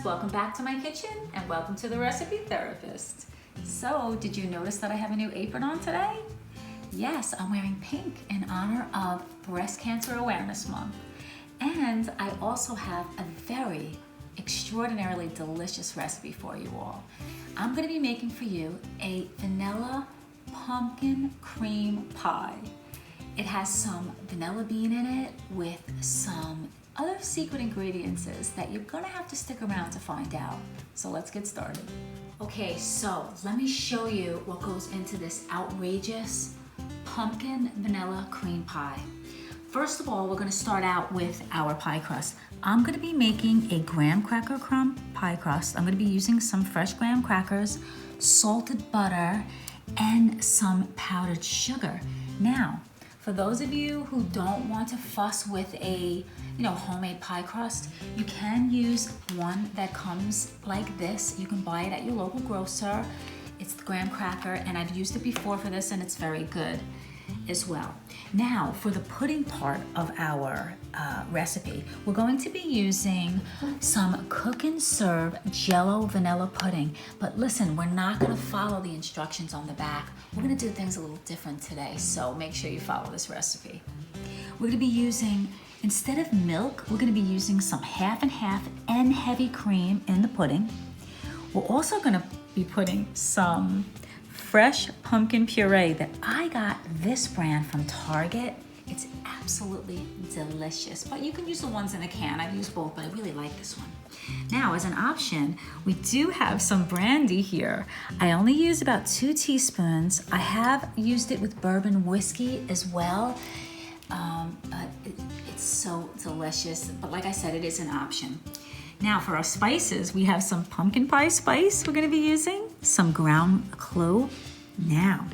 welcome back to my kitchen and welcome to the Recipe Therapist. So, did you notice that I have a new apron on today? Yes, I'm wearing pink in honor of Breast Cancer Awareness Month. And I also have a very extraordinarily delicious recipe for you all. I'm going to be making for you a vanilla pumpkin cream pie. It has some vanilla bean in it with some other secret ingredients that you're gonna have to stick around to find out. So let's get started. Okay, so let me show you what goes into this outrageous pumpkin vanilla cream pie. First of all, we're gonna start out with our pie crust. I'm gonna be making a graham cracker crumb pie crust. I'm gonna be using some fresh graham crackers, salted butter, and some powdered sugar. Now, for those of you who don't want to fuss with a homemade pie crust, you can use one that comes like this. You can buy it at your local grocer. It's the graham cracker, and I've used it before for this, and it's very good as well. Now, for the pudding part of our recipe, we're going to be using some cook and serve Jello vanilla pudding. But listen, we're not going to follow the instructions on the back. We're going to do things a little different today, so make sure you follow this recipe. We're going to be using, instead of milk, we're going to be using some half and half and heavy cream in the pudding. We're also going to be putting some fresh pumpkin puree that I got this brand from Target. It's absolutely delicious, but you can use the ones in a can. I've used both, but I really like this one. Now, as an option, we do have some brandy here. I only use about 2 teaspoons. I have used it with bourbon whiskey as well, but it's so delicious. But like I said, it is an option. Now for our spices, we have some pumpkin pie spice we're gonna be using, some ground clove. Now,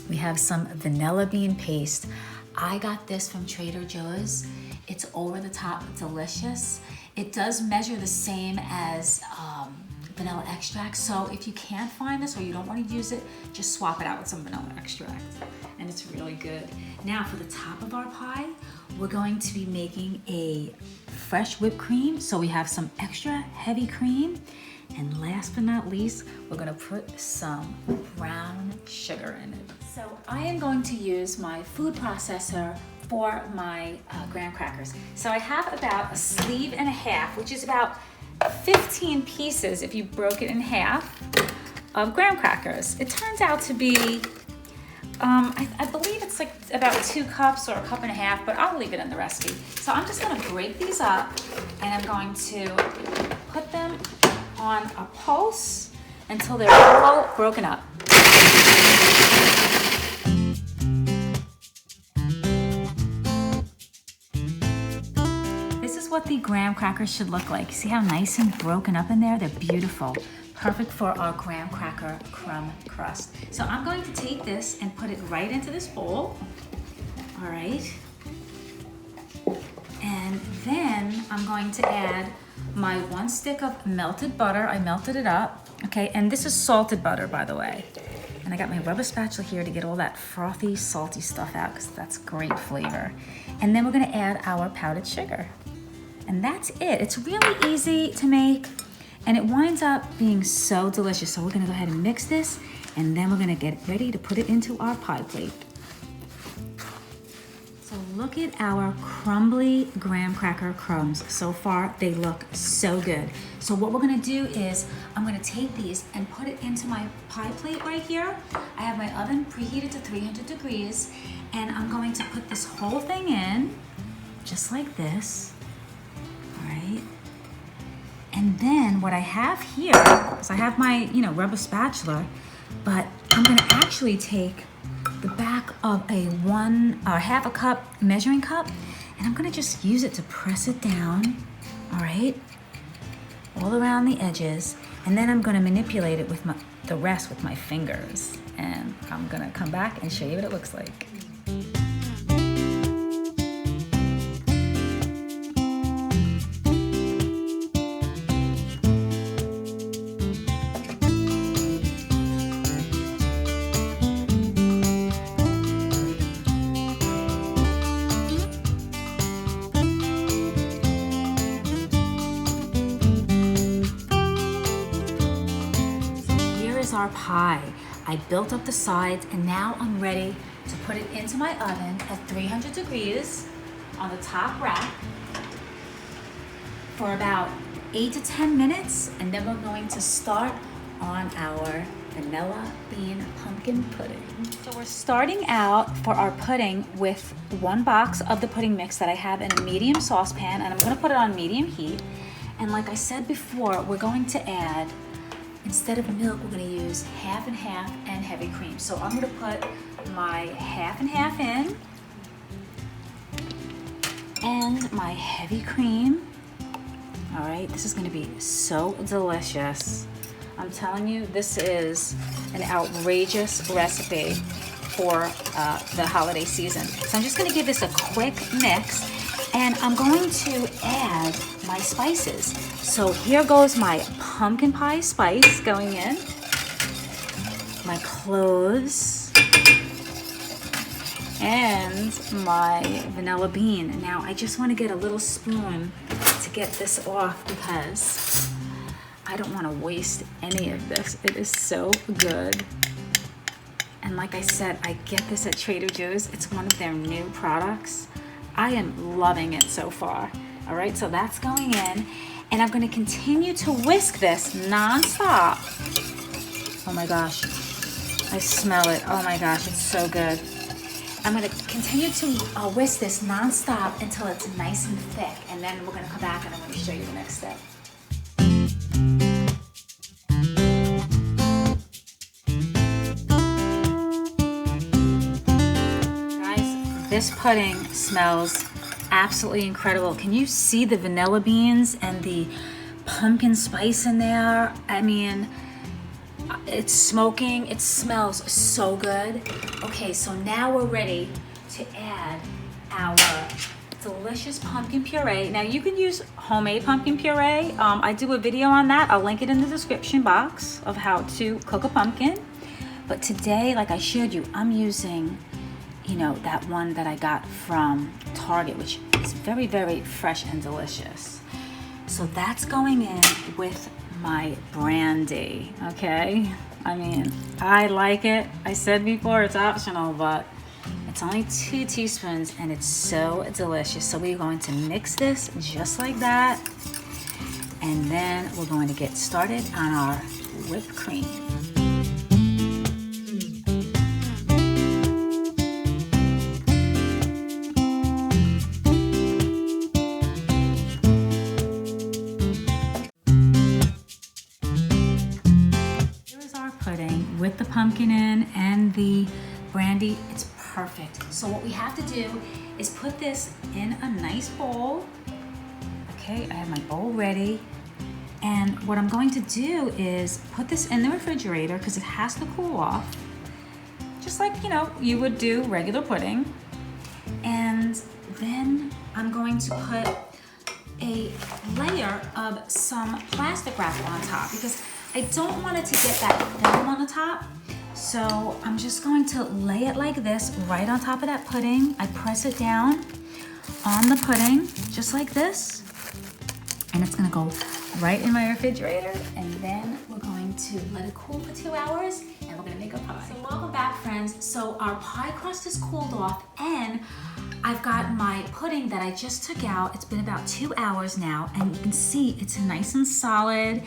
we have some vanilla bean paste. I got this from Trader Joe's. It's over the top delicious. It does measure the same as vanilla extract, so if you can't find this or you don't want to use it, just swap it out with some vanilla extract, and it's really good. Now for the top of our pie, we're going to be making a fresh whipped cream, so we have some extra heavy cream, and last but not least, we're going to put some brown sugar in it. So I am going to use my food processor for my graham crackers. So I have about a sleeve and a half, which is about 15 pieces if you broke it in half, of graham crackers. It turns out to be, I believe it's like about 2 cups or a cup and a half, but I'll leave it in the recipe. So I'm just gonna break these up, and I'm going to put them on a pulse until they're all broken up. This is what the graham crackers should look like. See how nice and broken up in there? They're beautiful. Perfect for our graham cracker crumb crust. So I'm going to take this and put it right into this bowl. All right. And then I'm going to add my 1 stick of melted butter. I melted it up. Okay, and this is salted butter, by the way. And I got my rubber spatula here to get all that frothy, salty stuff out, because that's great flavor. And then we're gonna add our powdered sugar. And that's it. It's really easy to make, and it winds up being so delicious. So we're gonna go ahead and mix this, and then we're gonna get ready to put it into our pie plate. So look at our crumbly graham cracker crumbs. So far, they look so good. So what we're gonna do is, I'm gonna take these and put it into my pie plate right here. I have my oven preheated to 300 degrees, and I'm going to put this whole thing in, just like this, all right? And then what I have here is I have my, rubber spatula, but I'm gonna actually take the back of a half a cup measuring cup, and I'm gonna just use it to press it down, all right, all around the edges, and then I'm gonna manipulate it with the rest with my fingers, and I'm gonna come back and show you what it looks like. pie. I built up the sides and now I'm ready to put it into my oven at 300 degrees on the top rack for about 8 to 10 minutes, and then we're going to start on our vanilla bean pumpkin pudding. So we're starting out for our pudding with 1 box of the pudding mix that I have in a medium saucepan, and I'm going to put it on medium heat. And like I said before, we're going to add, instead of milk, we're going to use half and half and heavy cream. So I'm going to put my half and half in and my heavy cream. All right, this is going to be so delicious. I'm telling you, this is an outrageous recipe for the holiday season. So I'm just going to give this a quick mix, and I'm going to add my spices. So here goes my pumpkin pie spice going in, my cloves, and my vanilla bean. Now I just want to get a little spoon to get this off because I don't want to waste any of this. It is so good. And like I said, I get this at Trader Joe's. It's one of their new products. I am loving it so far. All right, so that's going in. And I'm going to continue to whisk this nonstop. Oh my gosh, I smell it. Oh my gosh, it's so good. I'm going to continue to whisk this nonstop until it's nice and thick. And then we're going to come back and I'm going to show you the next step. This pudding smells absolutely incredible. Can you see the vanilla beans and the pumpkin spice in there? I mean, it's smoking. It smells so good. Okay, so now we're ready to add our delicious pumpkin puree. Now you can use homemade pumpkin puree. I do a video on that. I'll link it in the description box of how to cook a pumpkin. But today, like I showed you, I'm using, you know, that one that I got from Target, which is very, very fresh and delicious. So that's going in with my brandy, okay? I mean, I like it. I said before it's optional, but it's only 2 teaspoons and it's so delicious. So we're going to mix this just like that. And then we're going to get started on our whipped cream. Pudding with the pumpkin in and the brandy. It's perfect. So what we have to do is put this in a nice bowl. Okay, I have my bowl ready. And what I'm going to do is put this in the refrigerator because it has to cool off. Just like, you know, you would do regular pudding. And then I'm going to put a layer of some plastic wrap on top because I don't want it to get that film on the top. So I'm just going to lay it like this right on top of that pudding. I press it down on the pudding just like this. And it's gonna go right in my refrigerator. And then we're going to let it cool for 2 hours and we're gonna make a pie. So welcome back, friends. So our pie crust is cooled off and I've got my pudding that I just took out. It's been about 2 hours now and you can see it's nice and solid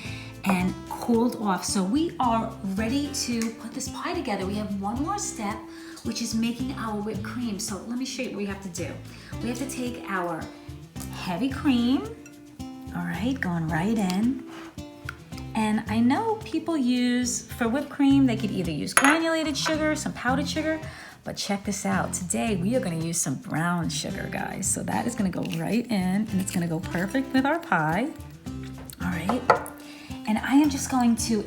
and cooled off. So we are ready to put this pie together. We have one more step, which is making our whipped cream. So let me show you what we have to do. We have to take our heavy cream, all right, going right in. And I know people use, for whipped cream, they could either use granulated sugar, some powdered sugar, but check this out. Today, we are gonna use some brown sugar, guys. So that is gonna go right in and it's gonna go perfect with our pie, all right? And I am just going to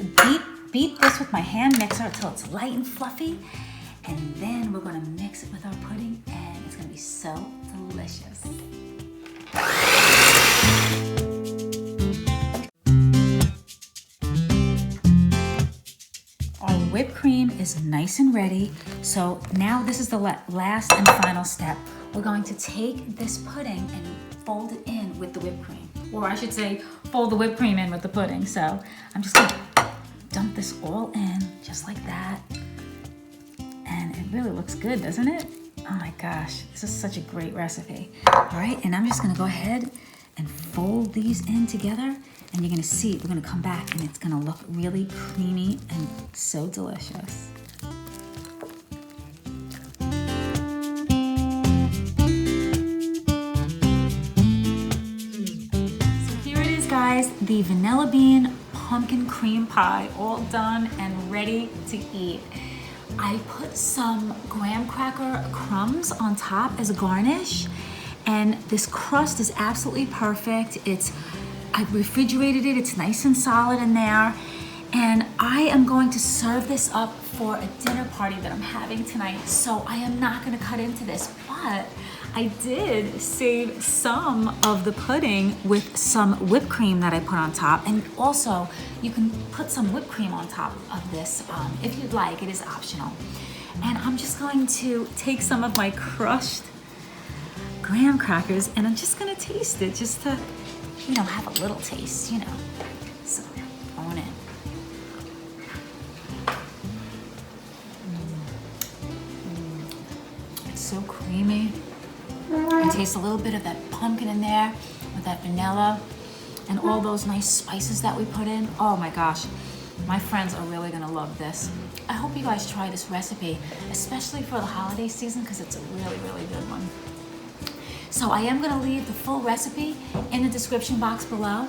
beat this with my hand mixer until it's light and fluffy. And then we're gonna mix it with our pudding and it's gonna be so delicious. Our whipped cream is nice and ready. So now this is the last and final step. We're going to take this pudding and fold it in with the whipped cream. Or I should say, fold the whipped cream in with the pudding. So I'm just gonna dump this all in just like that. And it really looks good, doesn't it? Oh my gosh, this is such a great recipe. All right, and I'm just gonna go ahead and fold these in together, and you're gonna see, we're gonna come back and it's gonna look really creamy and so delicious. So here it is, guys, the vanilla bean pumpkin cream pie, all done and ready to eat. I put some graham cracker crumbs on top as a garnish, and this crust is absolutely perfect. I refrigerated it, it's nice and solid in there, and I am going to serve this up for a dinner party that I'm having tonight, so I am not gonna cut into this, but I did save some of the pudding with some whipped cream that I put on top, and also you can put some whipped cream on top of this if you'd like, it is optional. And I'm just going to take some of my crushed graham crackers and I'm just gonna taste it just to, have a little taste, So, on it. It's so creamy. I taste a little bit of that pumpkin in there with that vanilla and all those nice spices that we put in. Oh my gosh, my friends are really gonna love this. I hope you guys try this recipe, especially for the holiday season, because it's a really, really good one. So I am gonna leave the full recipe in the description box below.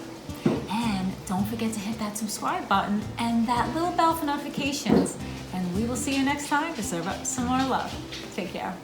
And don't forget to hit that subscribe button and that little bell for notifications. And we will see you next time to serve up some more love. Take care.